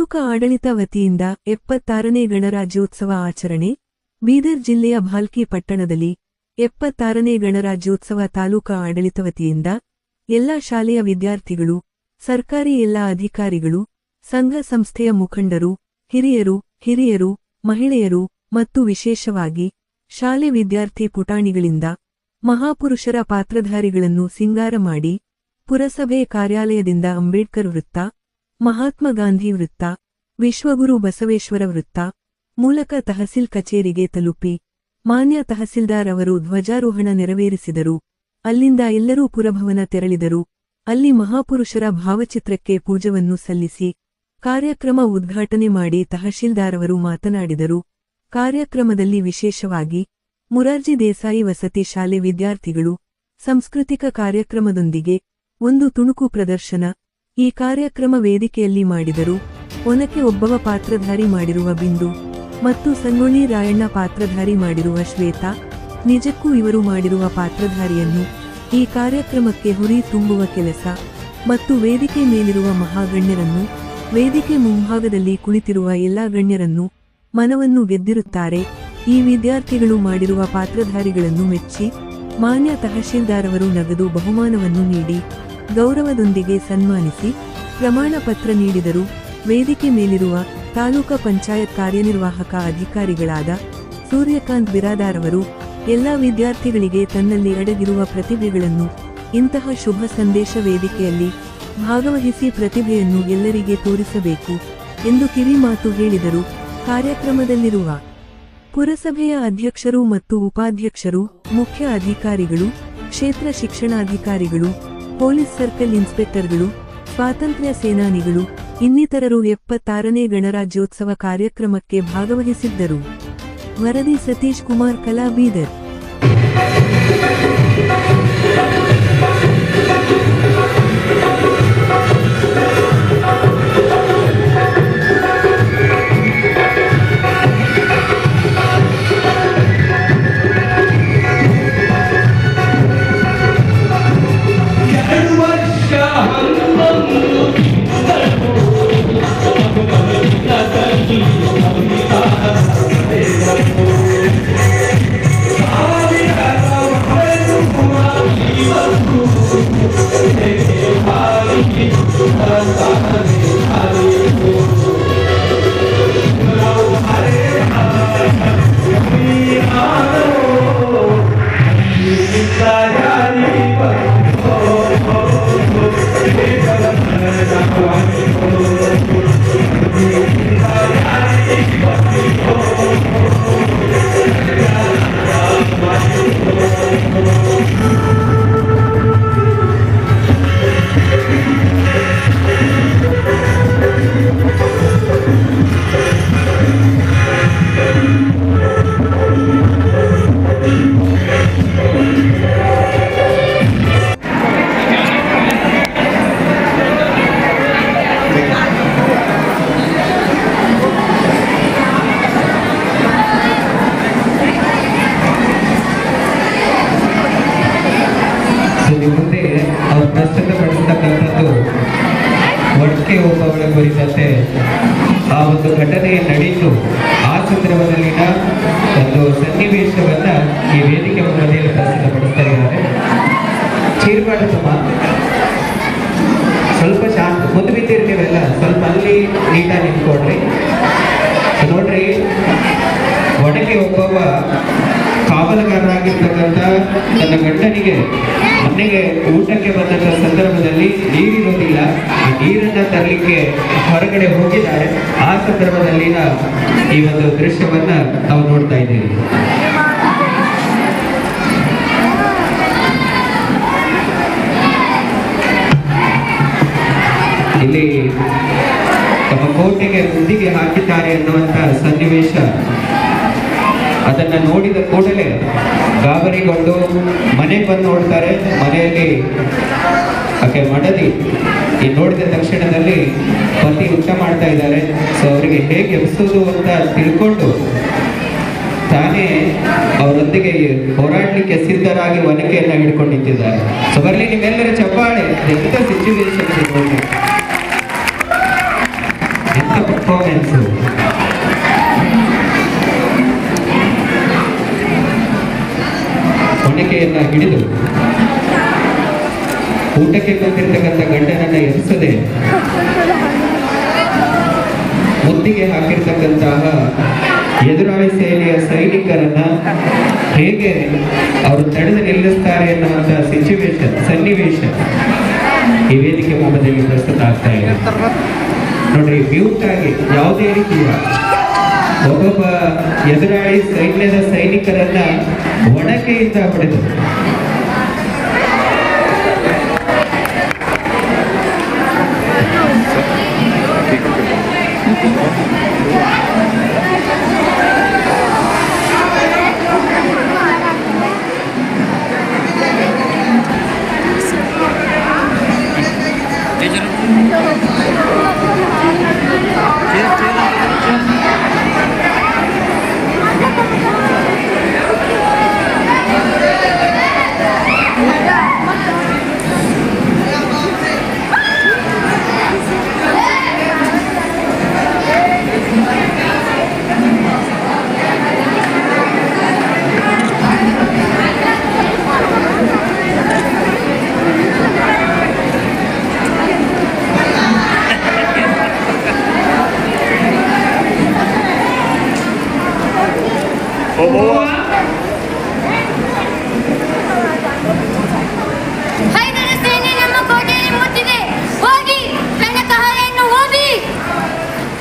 ತಾಲೂಕಾ ಆಡಳಿತ ವತಿಯಿಂದ 76ನೇ ಗಣರಾಜ್ಯೋತ್ಸವ ಆಚರಣೆ. ಬೀದರ್ ಜಿಲ್ಲೆಯ ಭಾಲ್ಕಿ ಪಟ್ಟಣದಲ್ಲಿ 76ನೇ ಗಣರಾಜ್ಯೋತ್ಸವ ತಾಲೂಕಾ ಆಡಳಿತ ವತಿಯಿಂದ ಎಲ್ಲಾ ಶಾಲೆಯ ವಿದ್ಯಾರ್ಥಿಗಳು, ಸರ್ಕಾರಿ ಎಲ್ಲಾ ಅಧಿಕಾರಿಗಳು, ಸಂಘ ಸಂಸ್ಥೆಯ ಮುಖಂಡರು, ಹಿರಿಯರು, ಮಹಿಳೆಯರು ಮತ್ತು ವಿಶೇಷವಾಗಿ ಶಾಲೆ ವಿದ್ಯಾರ್ಥಿ ಪುಟಾಣಿಗಳಿಂದ ಮಹಾಪುರುಷರ ಪಾತ್ರಧಾರಿಗಳನ್ನು ಸಿಂಗಾರ ಮಾಡಿ ಪುರಸಭೆ ಕಾರ್ಯಾಲಯದಿಂದ ಅಂಬೇಡ್ಕರ್ ವೃತ್ತ, ಮಹಾತ್ಮ ಗಾಂಧಿ ವೃತ್ತ, ವಿಶ್ವಗುರು ಬಸವೇಶ್ವರ ವೃತ್ತ ಮೂಲಕ ತಹಸೀಲ್ ಕಚೇರಿಗೆ ತಲುಪಿ ಮಾನ್ಯ ತಹಸೀಲ್ದಾರ್ ಅವರು ಧ್ವಜಾರೋಹಣ ನೆರವೇರಿಸಿದರು. ಅಲ್ಲಿಂದ ಎಲ್ಲರೂ ಪುರಭವನ ತೆರಳಿದರು. ಅಲ್ಲಿ ಮಹಾಪುರುಷರ ಭಾವಚಿತ್ರಕ್ಕೆ ಪೂಜವನ್ನು ಸಲ್ಲಿಸಿ ಕಾರ್ಯಕ್ರಮ ಉದ್ಘಾಟನೆ ಮಾಡಿ ತಹಶೀಲ್ದಾರವರು ಮಾತನಾಡಿದರು. ಕಾರ್ಯಕ್ರಮದಲ್ಲಿ ವಿಶೇಷವಾಗಿ ಮುರಾರ್ಜಿ ದೇಸಾಯಿ ವಸತಿ ಶಾಲೆ ವಿದ್ಯಾರ್ಥಿಗಳು ಸಾಂಸ್ಕೃತಿಕ ಕಾರ್ಯಕ್ರಮದೊಂದಿಗೆ ಒಂದು ತುಣುಕು ಪ್ರದರ್ಶನ ಈ ಕಾರ್ಯಕ್ರಮ ವೇದಿಕೆಯಲ್ಲಿ ಮಾಡಿದರು. ಒನಕೆ ಒಬ್ಬವ ಪಾತ್ರಧಾರಿ ಮಾಡಿರುವ ಬಿಂದು ಮತ್ತು ಸಂಗೊಳ್ಳಿ ರಾಯಣ್ಣ ಪಾತ್ರಧಾರಿ ಮಾಡಿರುವ ಶ್ವೇತಾ, ನಿಜಕ್ಕೂ ಇವರು ಮಾಡಿರುವ ಪಾತ್ರಧಾರಿಯನ್ನು ಈ ಕಾರ್ಯಕ್ರಮಕ್ಕೆ ಹುರಿ ತುಂಬುವ ಕೆಲಸ ಮತ್ತು ವೇದಿಕೆ ಮೇಲಿರುವ ಮಹಾಗಣ್ಯರನ್ನು, ವೇದಿಕೆ ಮುಂಭಾಗದಲ್ಲಿ ಕುಳಿತಿರುವ ಎಲ್ಲಾ ಗಣ್ಯರನ್ನು ಮನವನ್ನು ಗೆದ್ದಿರುತ್ತಾರೆ. ಈ ವಿದ್ಯಾರ್ಥಿಗಳು ಮಾಡಿರುವ ಪಾತ್ರಧಾರಿಗಳನ್ನು ಮೆಚ್ಚಿ ಮಾನ್ಯ ತಹಶೀಲ್ದಾರವರು ನಗದು ಬಹುಮಾನವನ್ನು ನೀಡಿ ಗೌರವದೊಂದಿಗೆ ಸನ್ಮಾನಿಸಿ ಪ್ರಮಾಣ ಪತ್ರ ನೀಡಿದರು. ವೇದಿಕೆ ಮೇಲಿರುವ ತಾಲೂಕಾ ಪಂಚಾಯತ್ ಕಾರ್ಯನಿರ್ವಾಹಕ ಅಧಿಕಾರಿಗಳಾದ ಸೂರ್ಯಕಾಂತ್ ಬಿರಾದಾರವರು ಎಲ್ಲಾ ವಿದ್ಯಾರ್ಥಿಗಳಿಗೆ ತನ್ನಲ್ಲಿ ಅಡಗಿರುವ ಪ್ರತಿಭೆಗಳನ್ನು ಇಂತಹ ಶುಭ ಸಂದೇಶ ವೇದಿಕೆಯಲ್ಲಿ ಭಾಗವಹಿಸಿ ಪ್ರತಿಭೆಯನ್ನು ಎಲ್ಲರಿಗೆ ತೋರಿಸಬೇಕು ಎಂದು ಕಿವಿಮಾತು ಹೇಳಿದರು. ಕಾರ್ಯಕ್ರಮದಲ್ಲಿರುವ ಪುರಸಭೆಯ ಅಧ್ಯಕ್ಷರು ಮತ್ತು ಉಪಾಧ್ಯಕ್ಷರು, ಮುಖ್ಯ ಅಧಿಕಾರಿಗಳು, ಕ್ಷೇತ್ರ ಶಿಕ್ಷಣಾಧಿಕಾರಿಗಳು, ಪೊಲೀಸ್ ಸರ್ಕಲ್ ಇನ್ಸ್ಪೆಕ್ಟರ್ಗಳು, ಸ್ವಾತಂತ್ರ್ಯ ಸೇನಾನಿಗಳು ಇನ್ನಿತರರು 76ನೇ ಗಣರಾಜ್ಯೋತ್ಸವ ಕಾರ್ಯಕ್ರಮಕ್ಕೆ ಭಾಗವಹಿಸಿದ್ದರು. ವರದಿ ಸತೀಶ್ ಕುಮಾರ್, ಕಲಾ, ಬೀದರ್. ಮುಂದೆ ಅವರು ಪ್ರಸ್ತುತಪಡಿಸತಕ್ಕಂಥದ್ದು ಒನಕೆ ಓಬವ್ವನ ಕುರಿತಂತೆ ಆ ಒಂದು ಘಟನೆ ನಡೆಯಿತು. ಆ ಸಂದರ್ಭದಲ್ಲಿನ ಒಂದು ಸನ್ನಿವೇಶವನ್ನ ಈ ವೇದಿಕೆ ಮುಂಬದಿಯಲ್ಲಿ ಪ್ರಸ್ತುತಪಡಿಸ್ತಾ ಇದ್ದಾರೆ. ಚೀರ್ಮಾಡತಮ್ಮ ಸ್ವಲ್ಪ ಶಾಂತ ಮುಂದೆ ಬಿದ್ದಿರ್ತೀವೆಲ್ಲ, ಸ್ವಲ್ಪ ಅಲ್ಲಿ ನೀಟಾಗಿ ನಿಂತ್ಕೊಡ್ರಿ. ನೋಡ್ರಿ, ಒನಕೆ ಓಬವ್ವ ಕಾವಲುಗಾರರಾಗಿರ್ತಕ್ಕಂಥ ತನ್ನ ಗಂಡನಿಗೆ ಮನೆಗೆ ಊಟಕ್ಕೆ ಬಂದಂಥ ಸಂದರ್ಭದಲ್ಲಿ ನೀರಿರೋದಿಲ್ಲ. ಆ ನೀರನ್ನ ತರಲಿಕ್ಕೆ ಹೊರಗಡೆ ಹೋಗಿದ್ದಾರೆ. ಆ ಸಂದರ್ಭದಲ್ಲಿನ ಈ ಒಂದು ದೃಶ್ಯವನ್ನ ನಾವು ನೋಡ್ತಾ ಇದ್ದೀವಿ. ಇಲ್ಲಿ ತಮ್ಮ ಕೋಟೆಗೆ ಮುದ್ದಿಗೆ ಹಾಕಿದ್ದಾರೆ ಅನ್ನುವಂಥ ಸನ್ನಿವೇಶ ಅದನ್ನ ನೋಡಿದ ಕೂಡಲೇ ಗಾಬರಿಗೊಂಡು ಮನೆಗೆ ಬಂದು ನೋಡ್ತಾರೆ. ಮನೆಯಲ್ಲಿ ಆಕೆ ಮಡದಿ ಈ ನೋಡಿದ ತಕ್ಷಣದಲ್ಲಿ ಪತಿ ಊಟ ಮಾಡ್ತಾ ಇದ್ದಾರೆ. ಸೊ ಅವರಿಗೆ ಹೇಗೆ ಎಬ್ಸೋದು ಅಂತ ತಿಳ್ಕೊಂಡು ತಾನೇ ಅವರೊಂದಿಗೆ ಹೋರಾಡಲಿಕ್ಕೆ ಸಿದ್ಧರಾಗಿ ಒನಕೆಯನ್ನ ಹಿಡ್ಕೊಂಡು ನಿಂತಿದ್ದಾರೆ. ಸೊ ಬರ್ಲಿ ನಿಮ್ಮೆಲ್ಲರ ಚಪ್ಪಾಳೆ. ಎಂತ ಸಿಚುವೇಶನ್ ನೋಡಿ, ಎಂತ ಪರ್ಫಾರ್ಮೆನ್ಸು. ಒನಕೆಯನ್ನ ಹಿಡಿದು ಊಟಕ್ಕೆ ಬಂದಿರತಕ್ಕಂಥ ಗಂಡನನ್ನ ಎರಿಸದೆ ಮುತ್ತಿಗೆ ಹಾಕಿರ್ತಕ್ಕಂತಹ ಎದುರಾಳಿ ಸೇನೆಯ ಸೈನಿಕರನ್ನ ಹೇಗೆ ಅವರು ತಡೆದು ನಿಲ್ಲಿಸ್ತಾರೆ ಅನ್ನುವಂಥ ಸನ್ನಿವೇಶ ಈ ವೇದಿಕೆ ಮುಂಬದಲ್ಲಿ ಪ್ರಸ್ತುತ ಆಗ್ತಾ ಇದೆ. ನೋಡ್ರಿ, ಮ್ಯೂಟ್ ಆಗಿ ಯಾವುದೇ ರೀತಿಯ ಒಬ್ಬೊಬ್ಬ ಎದುರಾಳಿ ಸೈನ್ಯದ ಸೈನಿಕರನ್ನ ಒಣಕೆಯಿಂದ ಹೊಡೆದು Boa!